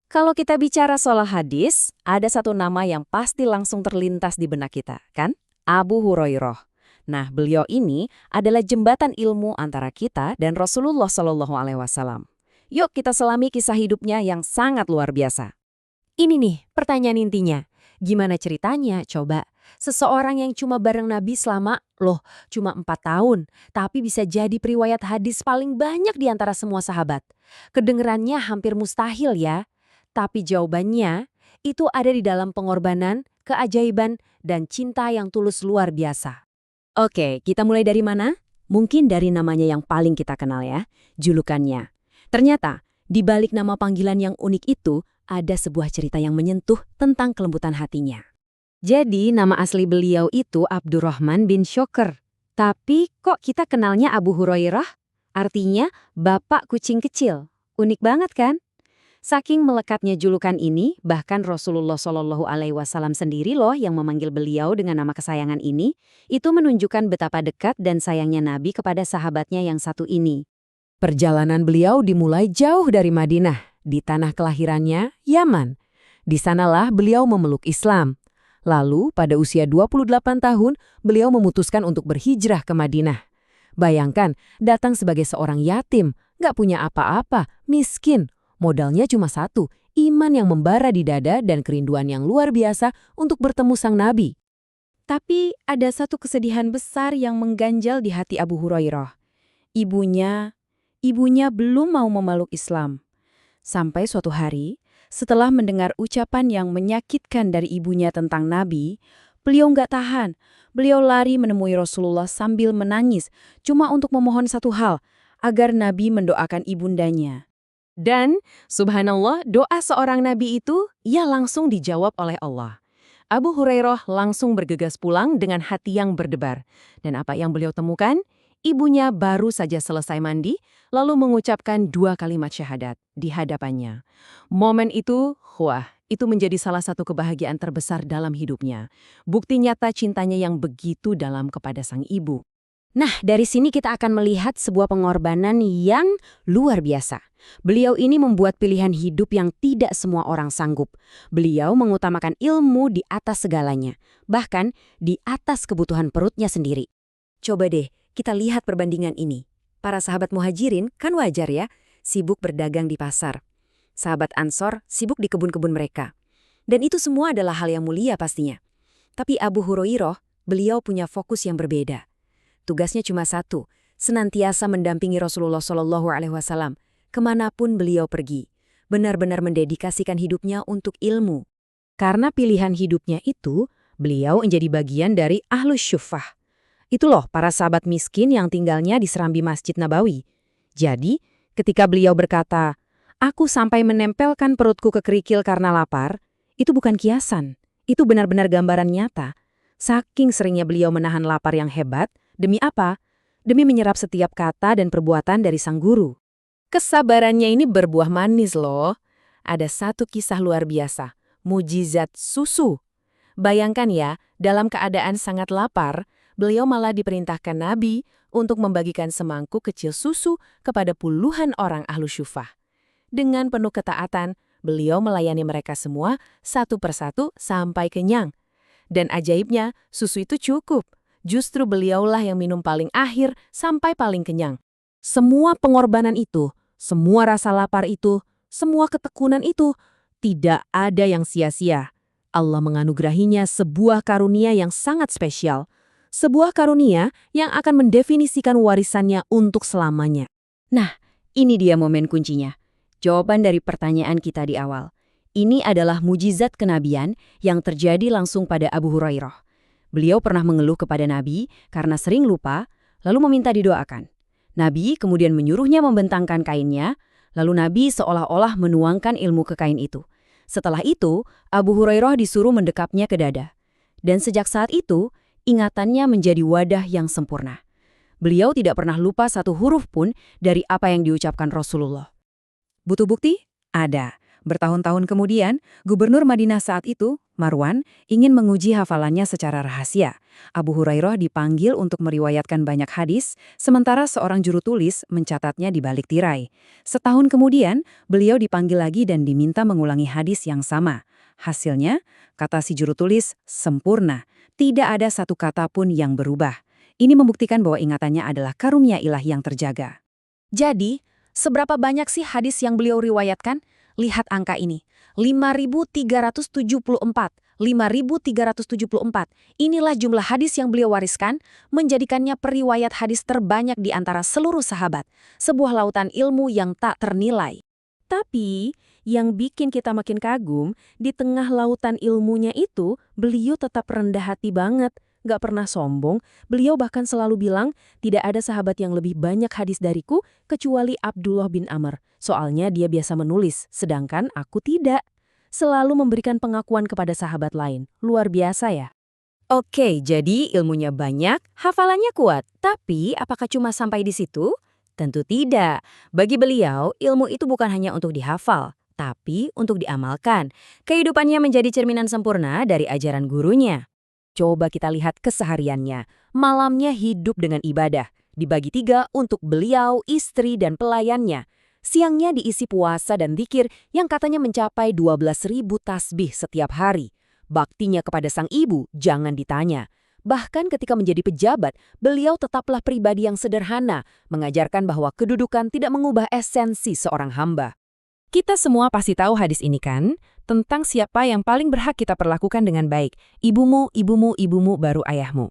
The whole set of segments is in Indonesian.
Kalau kita bicara soal hadis, ada satu nama yang pasti langsung terlintas di benak kita, kan? Abu Hurairah. Nah, beliau ini adalah jembatan ilmu antara kita dan Rasulullah Shallallahu Alaihi Wasallam. Yuk kita selami kisah hidupnya yang sangat luar biasa. Ini nih pertanyaan intinya. Gimana ceritanya? Coba. Seseorang yang cuma bareng Nabi cuma 4 tahun, tapi bisa jadi periwayat hadis paling banyak di antara semua sahabat. Kedengerannya hampir mustahil ya. Tapi jawabannya itu ada di dalam pengorbanan, keajaiban, dan cinta yang tulus luar biasa. Oke, kita mulai dari mana? Mungkin dari namanya yang paling kita kenal ya, julukannya. Ternyata, di balik nama panggilan yang unik itu, ada sebuah cerita yang menyentuh tentang kelembutan hatinya. Jadi, nama asli beliau itu Abdurrahman bin Syokr. Tapi kok kita kenalnya Abu Hurairah? Artinya, bapak kucing kecil. Unik banget kan? Saking melekatnya julukan ini, bahkan Rasulullah Shallallahu Alaihi Wasallam sendiri loh yang memanggil beliau dengan nama kesayangan ini, itu menunjukkan betapa dekat dan sayangnya Nabi kepada sahabatnya yang satu ini. Perjalanan beliau dimulai jauh dari Madinah, di tanah kelahirannya, Yaman. Di sanalah beliau memeluk Islam. Lalu, pada usia 28 tahun, beliau memutuskan untuk berhijrah ke Madinah. Bayangkan, datang sebagai seorang yatim, gak punya apa-apa, miskin. Modalnya cuma satu, iman yang membara di dada dan kerinduan yang luar biasa untuk bertemu sang Nabi. Tapi ada satu kesedihan besar yang mengganjal di hati Abu Hurairah. Ibunya belum mau memeluk Islam. Sampai suatu hari, setelah mendengar ucapan yang menyakitkan dari ibunya tentang Nabi, beliau nggak tahan. Beliau lari menemui Rasulullah sambil menangis, cuma untuk memohon satu hal, agar Nabi mendoakan ibundanya. Dan, subhanallah, doa seorang nabi itu, ia langsung dijawab oleh Allah. Abu Hurairah langsung bergegas pulang dengan hati yang berdebar. Dan apa yang beliau temukan? Ibunya baru saja selesai mandi, lalu mengucapkan 2 kalimat syahadat di hadapannya. Momen itu, itu menjadi salah satu kebahagiaan terbesar dalam hidupnya. Bukti nyata cintanya yang begitu dalam kepada sang ibu. Nah, dari sini kita akan melihat sebuah pengorbanan yang luar biasa. Beliau ini membuat pilihan hidup yang tidak semua orang sanggup. Beliau mengutamakan ilmu di atas segalanya, bahkan di atas kebutuhan perutnya sendiri. Coba deh, kita lihat perbandingan ini. Para sahabat muhajirin kan wajar ya, sibuk berdagang di pasar. Sahabat Ansor sibuk di kebun-kebun mereka. Dan itu semua adalah hal yang mulia pastinya. Tapi Abu Hurairah, beliau punya fokus yang berbeda. Tugasnya cuma satu, senantiasa mendampingi Rasulullah Shallallahu Alaihi Wasallam kemanapun beliau pergi, benar-benar mendedikasikan hidupnya untuk ilmu. Karena pilihan hidupnya itu, beliau menjadi bagian dari Ahlus Syuffah. Itu loh para sahabat miskin yang tinggalnya di serambi Masjid Nabawi. Jadi, ketika beliau berkata, "Aku sampai menempelkan perutku ke kerikil karena lapar," itu bukan kiasan, itu benar-benar gambaran nyata. Saking seringnya beliau menahan lapar yang hebat, demi apa? Demi menyerap setiap kata dan perbuatan dari sang guru. Kesabarannya ini berbuah manis loh. Ada satu kisah luar biasa, mujizat susu. Bayangkan ya, dalam keadaan sangat lapar, beliau malah diperintahkan Nabi untuk membagikan semangkuk kecil susu kepada puluhan orang ahlu syufah. Dengan penuh ketaatan, beliau melayani mereka semua satu persatu sampai kenyang. Dan ajaibnya, susu itu cukup. Justru beliaulah yang minum paling akhir sampai paling kenyang. Semua pengorbanan itu, semua rasa lapar itu, semua ketekunan itu, tidak ada yang sia-sia. Allah menganugerahinya sebuah karunia yang sangat spesial. Sebuah karunia yang akan mendefinisikan warisannya untuk selamanya. Nah, ini dia momen kuncinya. Jawaban dari pertanyaan kita di awal. Ini adalah mujizat kenabian yang terjadi langsung pada Abu Hurairah. Beliau pernah mengeluh kepada Nabi karena sering lupa, lalu meminta didoakan. Nabi kemudian menyuruhnya membentangkan kainnya, lalu Nabi seolah-olah menuangkan ilmu ke kain itu. Setelah itu, Abu Hurairah disuruh mendekapnya ke dada. Dan sejak saat itu, ingatannya menjadi wadah yang sempurna. Beliau tidak pernah lupa satu huruf pun dari apa yang diucapkan Rasulullah. Butuh bukti? Ada. Bertahun-tahun kemudian, Gubernur Madinah saat itu, Marwan ingin menguji hafalannya secara rahasia. Abu Hurairah dipanggil untuk meriwayatkan banyak hadis, sementara seorang juru tulis mencatatnya di balik tirai. Setahun kemudian, beliau dipanggil lagi dan diminta mengulangi hadis yang sama. Hasilnya, kata si juru tulis, sempurna. Tidak ada satu kata pun yang berubah. Ini membuktikan bahwa ingatannya adalah karunia ilahi yang terjaga. Jadi, seberapa banyak sih hadis yang beliau riwayatkan? Lihat angka ini, 5.374. 5.374. Inilah jumlah hadis yang beliau wariskan, menjadikannya periwayat hadis terbanyak di antara seluruh sahabat. Sebuah lautan ilmu yang tak ternilai. Tapi, yang bikin kita makin kagum, di tengah lautan ilmunya itu, beliau tetap rendah hati banget. Gak pernah sombong, beliau bahkan selalu bilang, tidak ada sahabat yang lebih banyak hadis dariku, kecuali Abdullah bin Amr. Soalnya dia biasa menulis, sedangkan aku tidak. Selalu memberikan pengakuan kepada sahabat lain. Luar biasa ya. Oke, jadi ilmunya banyak, hafalannya kuat. Tapi apakah cuma sampai di situ? Tentu tidak. Bagi beliau, ilmu itu bukan hanya untuk dihafal, tapi untuk diamalkan. Kehidupannya menjadi cerminan sempurna dari ajaran gurunya. Coba kita lihat kesehariannya. Malamnya hidup dengan ibadah. Dibagi 3 untuk beliau, istri, dan pelayannya. Siangnya diisi puasa dan dzikir yang katanya mencapai 12.000 tasbih setiap hari. Baktinya kepada sang ibu jangan ditanya. Bahkan ketika menjadi pejabat, beliau tetaplah pribadi yang sederhana, mengajarkan bahwa kedudukan tidak mengubah esensi seorang hamba. Kita semua pasti tahu hadis ini kan? Tentang siapa yang paling berhak kita perlakukan dengan baik. Ibumu, ibumu, ibumu baru ayahmu.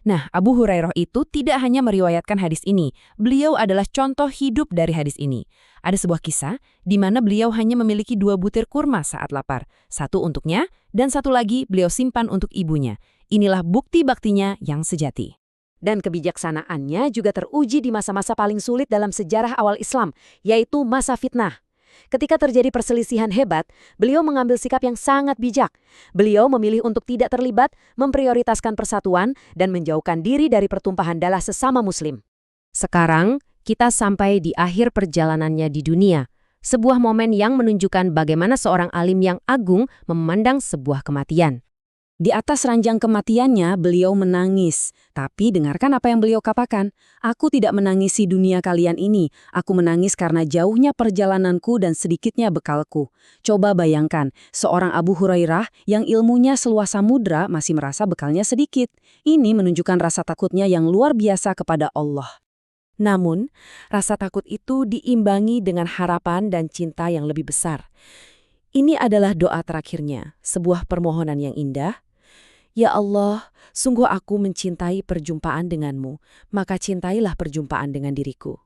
Nah, Abu Hurairah itu tidak hanya meriwayatkan hadis ini. Beliau adalah contoh hidup dari hadis ini. Ada sebuah kisah di mana beliau hanya memiliki 2 butir kurma saat lapar. Satu untuknya, dan satu lagi beliau simpan untuk ibunya. Inilah bukti baktinya yang sejati. Dan kebijaksanaannya juga teruji di masa-masa paling sulit dalam sejarah awal Islam, yaitu masa fitnah. Ketika terjadi perselisihan hebat, beliau mengambil sikap yang sangat bijak. Beliau memilih untuk tidak terlibat, memprioritaskan persatuan, dan menjauhkan diri dari pertumpahan darah sesama muslim. Sekarang, kita sampai di akhir perjalanannya di dunia. Sebuah momen yang menunjukkan bagaimana seorang alim yang agung memandang sebuah kematian. Di atas ranjang kematiannya, beliau menangis. Tapi dengarkan apa yang beliau katakan. Aku tidak menangisi dunia kalian ini. Aku menangis karena jauhnya perjalananku dan sedikitnya bekalku. Coba bayangkan, seorang Abu Hurairah yang ilmunya seluas samudra masih merasa bekalnya sedikit. Ini menunjukkan rasa takutnya yang luar biasa kepada Allah. Namun, rasa takut itu diimbangi dengan harapan dan cinta yang lebih besar. Ini adalah doa terakhirnya, sebuah permohonan yang indah. Ya Allah, sungguh aku mencintai perjumpaan denganmu, maka cintailah perjumpaan dengan diriku.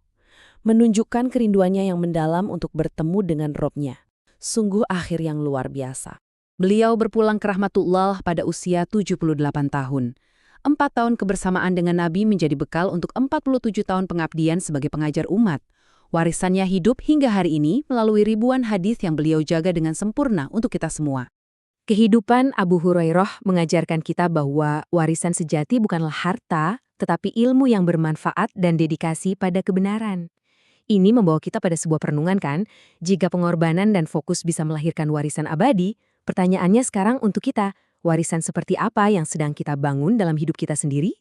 Menunjukkan kerinduannya yang mendalam untuk bertemu dengan Robnya. Sungguh akhir yang luar biasa. Beliau berpulang ke rahmatullah pada usia 78 tahun. 4 tahun kebersamaan dengan Nabi menjadi bekal untuk 47 tahun pengabdian sebagai pengajar umat. Warisannya hidup hingga hari ini melalui ribuan hadis yang beliau jaga dengan sempurna untuk kita semua. Kehidupan Abu Hurairah mengajarkan kita bahwa warisan sejati bukanlah harta, tetapi ilmu yang bermanfaat dan dedikasi pada kebenaran. Ini membawa kita pada sebuah perenungan kan? Jika pengorbanan dan fokus bisa melahirkan warisan abadi, pertanyaannya sekarang untuk kita, warisan seperti apa yang sedang kita bangun dalam hidup kita sendiri?